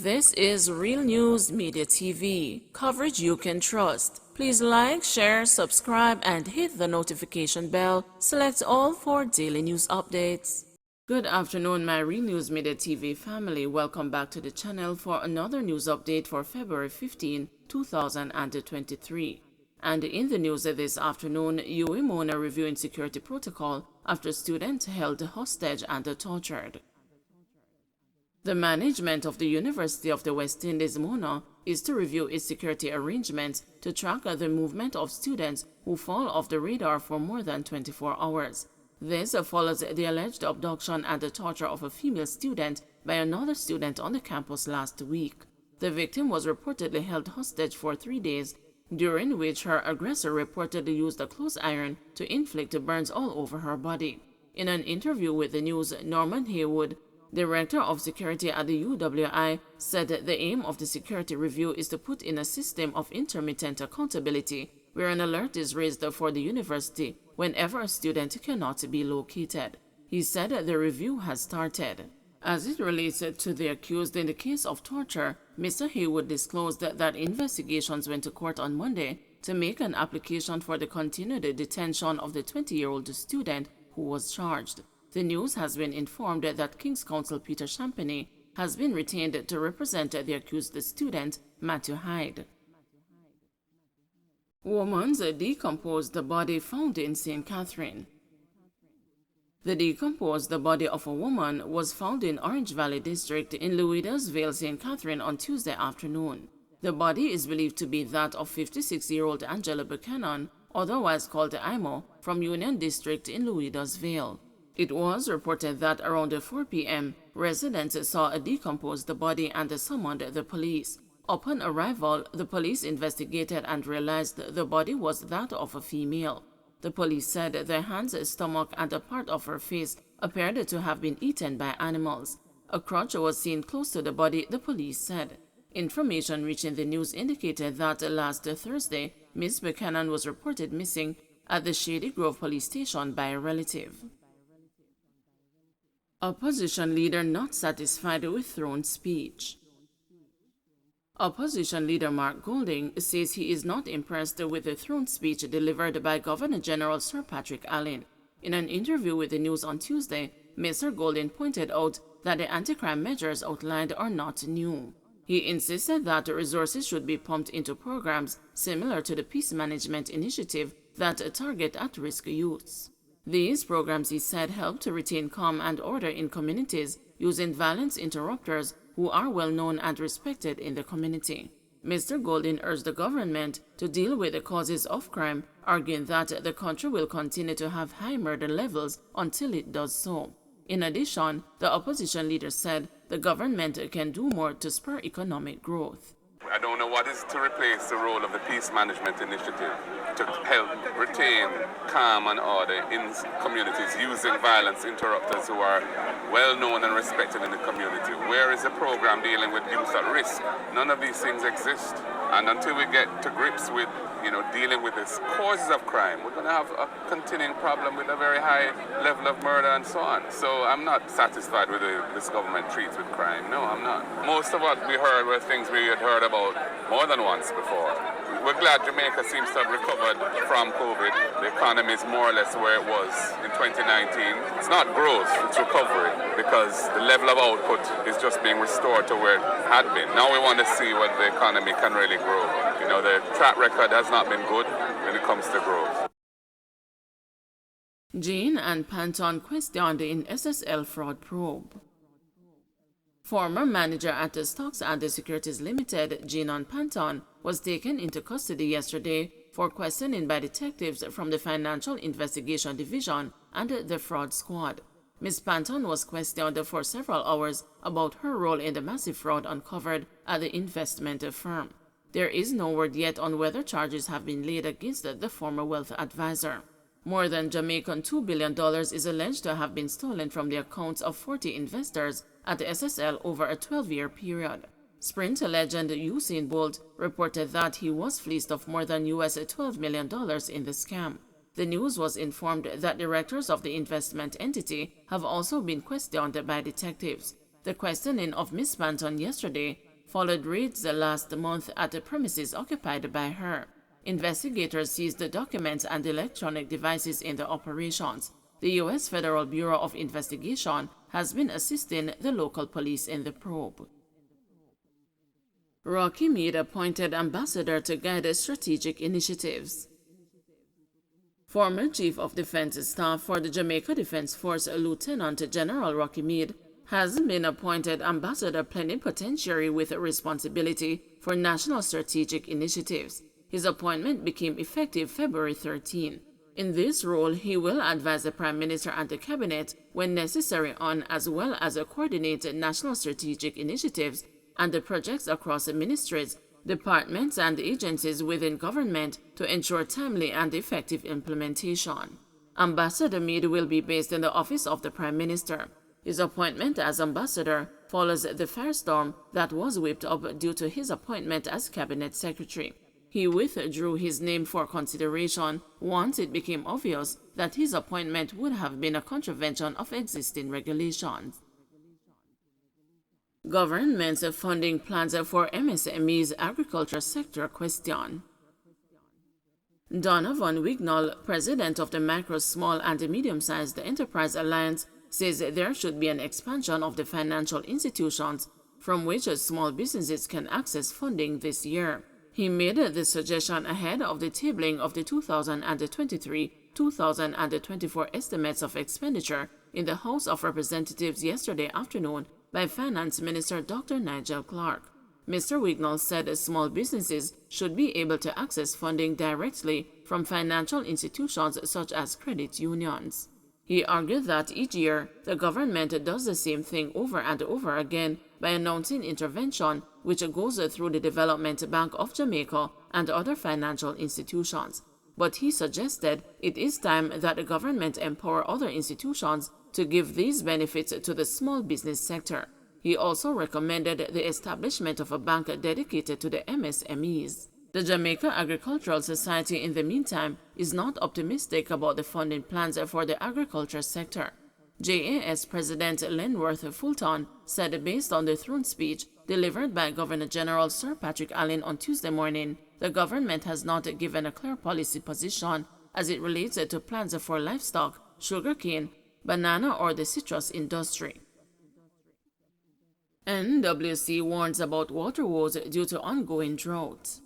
This is Real News Media TV, coverage you can trust. Please like, share, subscribe, and hit the notification bell. Select all for daily news updates. Good afternoon, my Real News Media TV family. Welcome back to the channel for another news update for February 15, 2023. And in the news this afternoon, UWI Mona reviewing security protocol after students held hostage and tortured. The management of the University of the West Indies, Mona, is to review its security arrangements to track the movement of students who fall off the radar for more than 24 hours. This follows the alleged abduction and the torture of a female student by another student on the campus last week. The victim was reportedly held hostage for 3 days, during which her aggressor reportedly used a clothes iron to inflict burns all over her body. In an interview with the news, Norman Haywood, Director of Security at the UWI, said that the aim of the security review is to put in a system of intermittent accountability where an alert is raised for the university whenever a student cannot be located. He said that the review has started. As it relates to the accused in the case of torture, Mr. Haywood disclosed that investigations went to court on Monday to make an application for the continued detention of the 20-year-old student who was charged. The news has been informed that King's Counsel Peter Champagny has been retained to represent the accused student, Matthew Hyde. Woman's decomposed body found in St. Catherine. The decomposed body of a woman was found in Orange Valley District in Louidasville, St. Catherine on Tuesday afternoon. The body is believed to be that of 56-year-old Angela Buchanan, otherwise called Imo, from Union District in Louidasville. It was reported that around 4 p.m., residents saw a decomposed body and summoned the police. Upon arrival, the police investigated and realized the body was that of a female. The police said the hands, stomach, and a part of her face appeared to have been eaten by animals. A crutch was seen close to the body, the police said. Information reaching the news indicated that last Thursday, Ms. Buchanan was reported missing at the Shady Grove police station by a relative. Opposition leader not satisfied with throne speech. Opposition leader Mark Golding says he is not impressed with the throne speech delivered by Governor General Sir Patrick Allen. In an interview with the news on Tuesday, Mr. Golding pointed out that the anti-crime measures outlined are not new. He insisted that resources should be pumped into programs similar to the Peace Management Initiative that target at-risk youths. These programs, he said, help to retain calm and order in communities using violence interrupters who are well known and respected in the community. Mr. Golding urged the government to deal with the causes of crime, arguing that the country will continue to have high murder levels until it does so. In addition, the opposition leader said the government can do more to spur economic growth. I don't know what is to replace the role of the Peace Management Initiative to help retain calm and order in communities using violence interrupters who are well known and respected in the community. Where is the program dealing with youth at risk? None of these things exist. And until we get to grips with dealing with the causes of crime, we're going to have a continuing problem with a very high level of murder and so on. So I'm not satisfied with the way this government treats with crime. No, I'm not. Most of what we heard were things we had heard about more than once before. We're glad Jamaica seems to have recovered from COVID. The economy is more or less where it was in 2019. It's not growth, it's recovery, because the level of output is just being restored to where it had been. Now we want to see whether the economy can really grow. The track record has not been good when it comes to growth. Jane and Panton questioned in SSL fraud probe. Former manager at the Stocks and Securities Limited, Jane Panton, was taken into custody yesterday for questioning by detectives from the Financial Investigation Division and the Fraud Squad. Ms. Panton was questioned for several hours about her role in the massive fraud uncovered at the investment firm. There is no word yet on whether charges have been laid against the former wealth advisor. More than Jamaican $2 billion is alleged to have been stolen from the accounts of 40 investors at the SSL over a 12-year period. Sprint legend Usain Bolt reported that he was fleeced of more than $12 million in the scam. The news was informed that directors of the investment entity have also been questioned by detectives. The questioning of Ms. Panton yesterday followed raids last month at the premises occupied by her. Investigators seized the documents and electronic devices in the operations. The U.S. Federal Bureau of Investigation has been assisting the local police in the probe. Rocky Mead appointed ambassador to guide strategic initiatives. Former Chief of Defense Staff for the Jamaica Defense Force, Lieutenant General Rocky Mead, has been appointed ambassador plenipotentiary with responsibility for national strategic initiatives. His appointment became effective February 13. In this role, he will advise the Prime Minister and the Cabinet when necessary on, as well as coordinate national strategic initiatives and the projects across the ministries, departments and agencies within government to ensure timely and effective implementation. Ambassador Mead will be based in the office of the Prime Minister. His appointment as ambassador follows the firestorm that was whipped up due to his appointment as Cabinet Secretary. He withdrew his name for consideration once it became obvious that his appointment would have been a contravention of existing regulations. Government's funding plans for MSME's agriculture sector question. Donna Van Wignall, president of the Micro, Small and Medium-Sized Enterprise Alliance, says there should be an expansion of the financial institutions from which small businesses can access funding this year. He made the suggestion ahead of the tabling of the 2023-2024 estimates of expenditure in the House of Representatives yesterday afternoon by Finance Minister Dr. Nigel Clark. Mr. Wignall said small businesses should be able to access funding directly from financial institutions such as credit unions. He argued that each year, the government does the same thing over and over again by announcing intervention which goes through the Development Bank of Jamaica and other financial institutions. But he suggested it is time that the government empower other institutions to give these benefits to the small business sector. He also recommended the establishment of a bank dedicated to the MSMEs. The Jamaica Agricultural Society, in the meantime, is not optimistic about the funding plans for the agriculture sector. JAS President Lenworth Fulton said based on the throne speech delivered by Governor General Sir Patrick Allen on Tuesday morning, the government has not given a clear policy position as it relates to plans for livestock, sugarcane, banana or the citrus industry. NWC warns about water woes due to ongoing drought.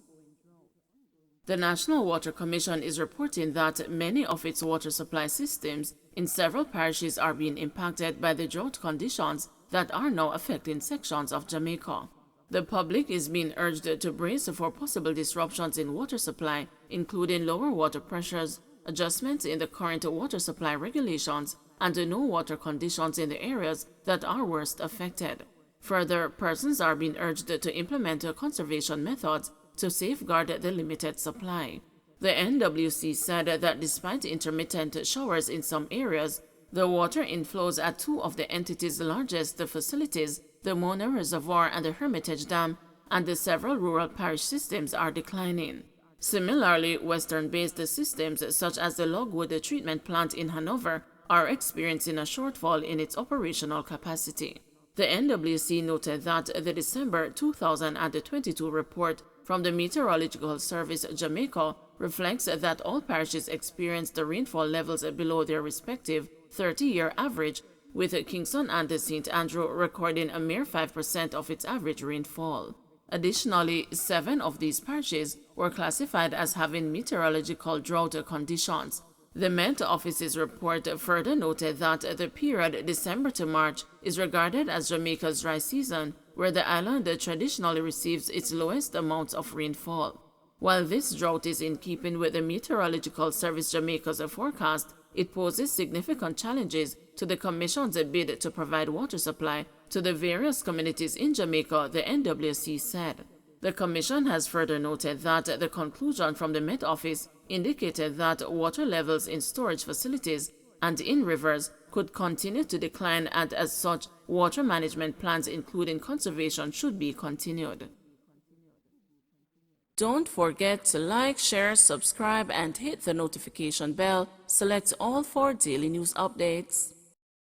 The National Water Commission is reporting that many of its water supply systems in several parishes are being impacted by the drought conditions that are now affecting sections of Jamaica. The public is being urged to brace for possible disruptions in water supply, including lower water pressures, adjustments in the current water supply regulations, and no water conditions in the areas that are worst affected. Further, persons are being urged to implement conservation methods to safeguard the limited supply. The NWC said that despite intermittent showers in some areas, the water inflows at two of the entity's largest facilities, the Mona Reservoir and the Hermitage Dam, and the several rural parish systems are declining. Similarly, western-based systems such as the Logwood Treatment Plant in Hanover are experiencing a shortfall in its operational capacity. The NWC noted that the December 2022 report from the Meteorological Service Jamaica reflects that all parishes experienced the rainfall levels below their respective 30-year average, with Kingston and St. Andrew recording a mere 5% of its average rainfall. Additionally, 7 of these parishes were classified as having meteorological drought conditions. The Met Office's report further noted that the period December to March is regarded as Jamaica's dry season, where the island traditionally receives its lowest amounts of rainfall. While this drought is in keeping with the Meteorological Service Jamaica's forecast, it poses significant challenges to the Commission's bid to provide water supply to the various communities in Jamaica, the NWC said. The Commission has further noted that the conclusion from the Met Office indicated that water levels in storage facilities and in rivers could continue to decline, and as such, water management plans including conservation should be continued. Don't forget to like, share, subscribe, and hit the notification bell. Select all for daily news updates.